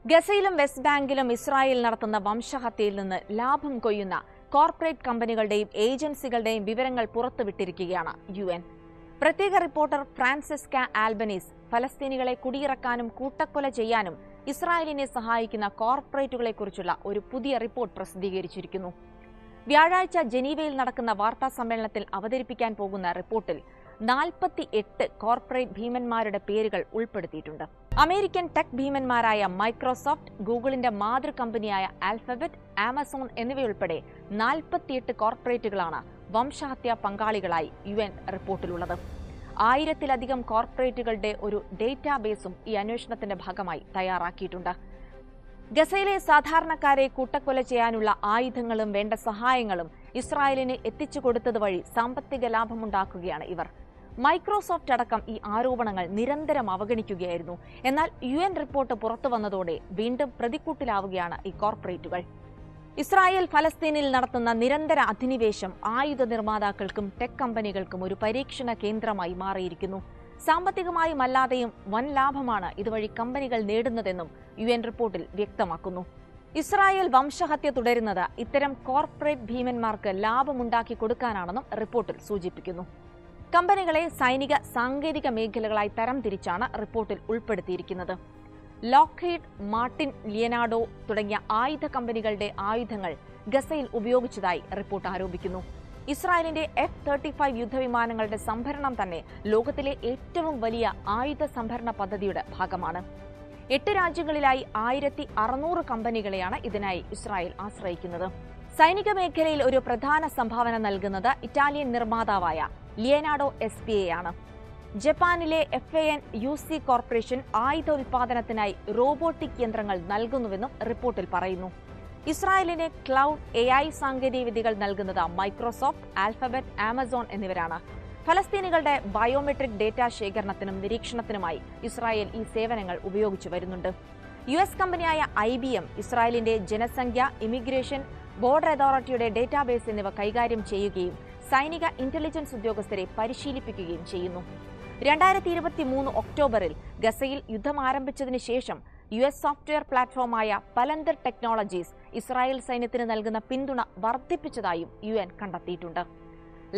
ഗസയിലും west ബാങ്കിലും Israel നടത്തുന്ന വംശഹത്യയിൽ നിന്ന് ലാഭം കൊയ്യുന്ന കോർപ്പറേറ്റ് കമ്പനികളുടെയും ഏജൻസികളുടെയും വിവരങ്ങൾ പുറത്തുവിട്ടിരിക്കുകയാണ് UN. പ്രത്യേക റിപ്പോർട്ടർ ഫ്രാൻസിസ്ക ആൽബനീസ് ഫലസ്തീനികളെ കുടിയിറക്കാനും കൂട്ടക്കൊല ചെയ്യാനും ഇസ്രായേലിനെ സഹായിക്കുന്ന കോർപ്പറേറ്റുകളെക്കുറിച്ചുള്ള ഒരു പുതിയ റിപ്പോർട്ട് പ്രസിദ്ധീകരിച്ചിരിക്കുന്നു. വ്യാഴാഴ്ച ജനീവയിൽ നടക്കുന്ന വാർത്താ സമ്മേളനത്തിൽ അവതരിപ്പിക്കാൻ പോകുന്ന റിപ്പോർട്ടിൽ 48 കോർപ്പറേറ്റ് ഭീമന്മാരുടെ പേരുകൾ ഉൾപ്പെടുത്തിയിട്ടുണ്ട്. അമേരിക്കൻ ടെക് ഭീമന്മാരായ മൈക്രോസോഫ്റ്റ്, ഗൂഗിളിന്റെ മാതൃ കമ്പനിയായ ആൽഫബറ്റ്, ആമസോൺ എന്നിവയുൾപ്പെടെ 48 കോർപ്പറേറ്റുകളാണ് വംശഹത്യാ പങ്കാളികളായി UN റിപ്പോർട്ടിലുള്ളത്. 1000-ലധികം കോർപ്പറേറ്റുകളുടെ ഒരു ഡേറ്റാബേസും ഈ അന്വേഷണത്തിന്റെ ഭാഗമായി തയ്യാറാക്കിയിട്ടുണ്ട്. ഗസയിലെ സാധാരണക്കാരെ കൂട്ടക്കൊല ചെയ്യാനുള്ള ആയുധങ്ങളും വേണ്ട സഹായങ്ങളും ഇസ്രായേലിന് എത്തിച്ചു കൊടുത്തത് വഴി സാമ്പത്തിക ലാഭമുണ്ടാക്കുകയാണ് ഇവർ. മൈക്രോസോഫ്റ്റ് അടക്കം ഈ ആരോപണങ്ങൾ നിരന്തരം അവഗണിക്കുകയായിരുന്നു. എന്നാൽ UN റിപ്പോർട്ട് പുറത്തുവന്നതോടെ വീണ്ടും പ്രതിക്കൂട്ടിലാവുകയാണ് ഈ കോർപ്പറേറ്റുകൾ. ഇസ്രായേൽ ഫലസ്തീനിൽ നടത്തുന്ന നിരന്തര അധിനിവേശം ആയുധ നിർമ്മാതാക്കൾക്കും ടെക് കമ്പനികൾക്കും ഒരു പരീക്ഷണ കേന്ദ്രമായി മാറിയിരിക്കുന്നു. സാമ്പത്തികമായും അല്ലാതെയും വൻ ലാഭമാണ് ഇതുവഴി കമ്പനികൾ നേടുന്നതെന്നും UN റിപ്പോർട്ടിൽ വ്യക്തമാക്കുന്നു. ഇസ്രായേൽ വംശഹത്യ തുടരുന്നത് ഇത്തരം കോർപ്പറേറ്റ് ഭീമന്മാർക്ക് ലാഭമുണ്ടാക്കി കൊടുക്കാനാണെന്നും റിപ്പോർട്ടിൽ സൂചിപ്പിക്കുന്നു. കമ്പനികളെ സൈനിക സാങ്കേതിക മേഖലകളായി തരംതിരിച്ചാണ് റിപ്പോർട്ടിൽ ഉൾപ്പെടുത്തിയിരിക്കുന്നത്. ലോക്ക്ഹീഡ് മാർട്ടിൻ, ലിയനാർഡോ തുടങ്ങിയ ആയുധ കമ്പനികളുടെ ആയുധങ്ങൾ ഗസയിൽ ഉപയോഗിച്ചതായി റിപ്പോർട്ട് ആരോപിക്കുന്നു. ഇസ്രായേലിന്റെ F-35 യുദ്ധവിമാനങ്ങളുടെ സംഭരണം തന്നെ ലോകത്തിലെ ഏറ്റവും വലിയ ആയുധ സംഭരണ പദ്ധതിയുടെ ഭാഗമാണ്. 8 രാജ്യങ്ങളിലായി 1600 കമ്പനികളെയാണ് ഇതിനായി ഇസ്രായേൽ ആശ്രയിക്കുന്നത്. സൈനിക മേഖലയിൽ ഒരു പ്രധാന സംഭാവന നൽകുന്നത് ഇറ്റാലിയൻ നിർമ്മാതാവായ ലിയനാർഡോ SPA ആണ്. ജപ്പാനിലെ FAN-UC കോർപ്പറേഷൻ ആയുധ ഉൽപാദനത്തിനായി റോബോട്ടിക് യന്ത്രങ്ങൾ നൽകുന്നുവെന്നും റിപ്പോർട്ടിൽ പറയുന്നു. ഇസ്രായേലിന് ക്ലൗഡ് AI സാങ്കേതികവിദ്യകൾ നൽകുന്നത് മൈക്രോസോഫ്റ്റ്, ആൽഫബറ്റ്, ആമസോൺ എന്നിവരാണ്. ഫലസ്തീനികളുടെ ബയോമെട്രിക് ഡേറ്റ ശേഖരണത്തിനും നിരീക്ഷണത്തിനുമായി ഇസ്രായേൽ ഈ സേവനങ്ങൾ ഉപയോഗിച്ചു വരുന്നുണ്ട്. US കമ്പനിയായ IBM ഇസ്രായേലിന്റെ ജനസംഖ്യ, ഇമിഗ്രേഷൻ, ബോർഡർ അതോറിറ്റിയുടെ ഡേറ്റാബേസ് എന്നിവ കൈകാര്യം ചെയ്യുകയും സൈനിക ഇന്റലിജൻസ് ഉദ്യോഗസ്ഥരെ പരിശീലിപ്പിക്കുകയും ചെയ്യുന്നു. 2023 ഒക്ടോബറിൽ ഗസയിൽ യുദ്ധം ആരംഭിച്ചതിന് ശേഷം US സോഫ്റ്റ്വെയർ പ്ലാറ്റ്ഫോമായ പലന്തർ ടെക്നോളജീസ് ഇസ്രായേൽ സൈന്യത്തിന് നൽകുന്ന പിന്തുണ വർദ്ധിപ്പിച്ചതായും UN കണ്ടെത്തിയിട്ടുണ്ട്.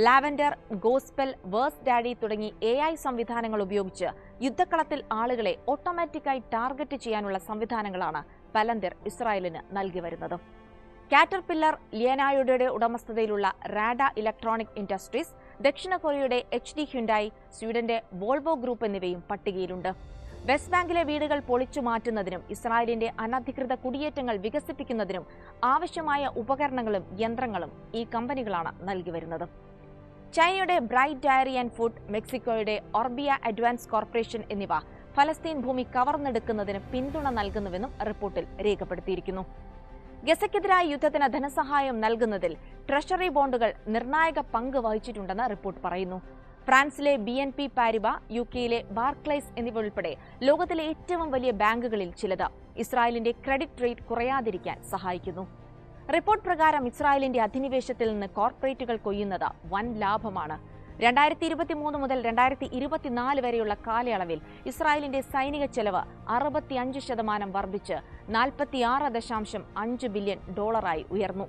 ലാവൻഡർ, ഗോസ്പെൽ, വേഴ്സ് ഡാഡി തുടങ്ങി AI സംവിധാനങ്ങൾ ഉപയോഗിച്ച് യുദ്ധക്കളത്തിൽ ആളുകളെ ഓട്ടോമാറ്റിക്കായി ടാർഗറ്റ് ചെയ്യാനുള്ള സംവിധാനങ്ങളാണ് പലന്തർ ഇസ്രായേലിന് നൽകി വരുന്നത്. കാറ്റർപില്ലർ, ലിയനാർഡോയുടെ ഉടമസ്ഥതയിലുള്ള റാഡ ഇലക്ട്രോണിക് ഇൻഡസ്ട്രീസ്, ദക്ഷിണ കൊറിയയുടെ HD ഹ്യുണ്ടായി, സ്വീഡന്റെ വോൾവോ ഗ്രൂപ്പ് എന്നിവയും പട്ടികയിലുണ്ട്. വെസ്റ്റ് ബാങ്കിലെ വീടുകൾ പൊളിച്ചു മാറ്റുന്നതിനും ഇസ്രായേലിന്റെ അനധികൃത കുടിയേറ്റങ്ങൾ വികസിപ്പിക്കുന്നതിനും ആവശ്യമായ ഉപകരണങ്ങളും യന്ത്രങ്ങളും ഈ കമ്പനികളാണ് നൽകി വരുന്നത്. ചൈനയുടെ ബ്രൈറ്റ് ഡയറി ആൻഡ് ഫുഡ്, മെക്സിക്കോയുടെ ഒർബിയ അഡ്വാൻസ് കോർപ്പറേഷൻ എന്നിവ ഫലസ്തീൻ ഭൂമി കവർന്നെടുക്കുന്നതിന് പിന്തുണ നൽകുന്നുവെന്നും റിപ്പോർട്ടിൽ രേഖപ്പെടുത്തിയിരിക്കുന്നു. ഗസയ്ക്കെതിരായ യുദ്ധത്തിന് ധനസഹായം നൽകുന്നതിൽ ട്രഷറി ബോണ്ടുകൾ നിർണായക പങ്ക് വഹിച്ചിട്ടുണ്ടെന്ന് റിപ്പോർട്ട് പറയുന്നു. ഫ്രാൻസിലെ BNP പാരിബ, UKയിലെ ബാർക്ലൈസ് എന്നിവ ഉൾപ്പെടെ ലോകത്തിലെ ഏറ്റവും വലിയ ബാങ്കുകളിൽ ചിലത് ഇസ്രായേലിന്റെ ക്രെഡിറ്റ് റേറ്റ് കുറയാതിരിക്കാൻ സഹായിക്കുന്നു. റിപ്പോർട്ട് പ്രകാരം ഇസ്രായേലിന്റെ അധിനിവേശത്തിൽ നിന്ന് കോർപ്പറേറ്റുകൾ കൊയ്യുന്നത് വൻ ലാഭമാണ്. 2023 മുതൽ 2024 വരെയുള്ള കാലയളവിൽ ഇസ്രായേലിന്റെ സൈനിക ചെലവ് 65% വർദ്ധിച്ച് $46.5 ബില്യൺ ഉയർന്നു.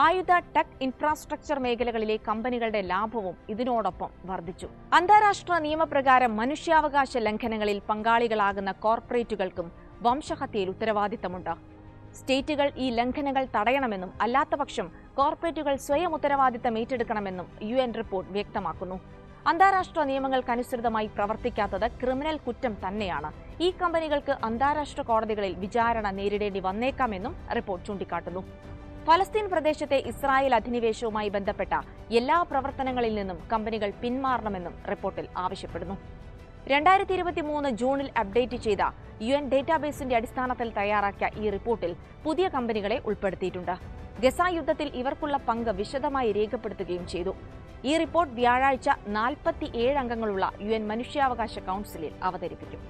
ആയുധ, ടെക്, ഇൻഫ്രാസ്ട്രക്ചർ മേഖലകളിലെ കമ്പനികളുടെ ലാഭവും ഇതിനോടൊപ്പം വർദ്ധിച്ചു. അന്താരാഷ്ട്ര നിയമപ്രകാരം മനുഷ്യാവകാശ ലംഘനങ്ങളിൽ പങ്കാളികളാകുന്ന കോർപ്പറേറ്റുകൾക്കും വംശഹത്യയിൽ ഉത്തരവാദിത്തമുണ്ട്. സ്റ്റേറ്റുകൾ ഈ ലംഘനങ്ങൾ തടയണമെന്നും അല്ലാത്തപക്ഷം കോർപ്പറേറ്റുകൾ സ്വയം ഉത്തരവാദിത്തം ഏറ്റെടുക്കണമെന്നും UN റിപ്പോർട്ട് വ്യക്തമാക്കുന്നു. അന്താരാഷ്ട്ര നിയമങ്ങൾക്കനുസൃതമായി പ്രവർത്തിക്കാത്തത് ക്രിമിനൽ കുറ്റം തന്നെയാണ്. ഈ കമ്പനികൾക്ക് അന്താരാഷ്ട്ര കോടതികളിൽ വിചാരണ നേരിടേണ്ടി വന്നേക്കാമെന്നും റിപ്പോർട്ട് ചൂണ്ടിക്കാട്ടുന്നു. ഫലസ്തീൻ പ്രദേശത്തെ ഇസ്രായേൽ അധിനിവേശവുമായി ബന്ധപ്പെട്ട എല്ലാ പ്രവർത്തനങ്ങളിൽ നിന്നും കമ്പനികൾ പിന്മാറണമെന്നും റിപ്പോർട്ടിൽ ആവശ്യപ്പെടുന്നു. 2023 ജൂണിൽ അപ്ഡേറ്റ് ചെയ്ത UN ഡേറ്റാബേസിന്റെ അടിസ്ഥാനത്തിൽ തയ്യാറാക്കിയ ഈ റിപ്പോർട്ടിൽ പുതിയ കമ്പനികളെ ഉൾപ്പെടുത്തിയിട്ടുണ്ട്. ഗസ യുദ്ധത്തിൽ ഇവർക്കുള്ള പങ്ക് വിശദമായി രേഖപ്പെടുത്തുകയും ചെയ്തു. ഈ റിപ്പോർട്ട് വ്യാഴാഴ്ച 47 അംഗങ്ങളുള്ള UN മനുഷ്യാവകാശ കൗൺസിലിൽ അവതരിപ്പിക്കും.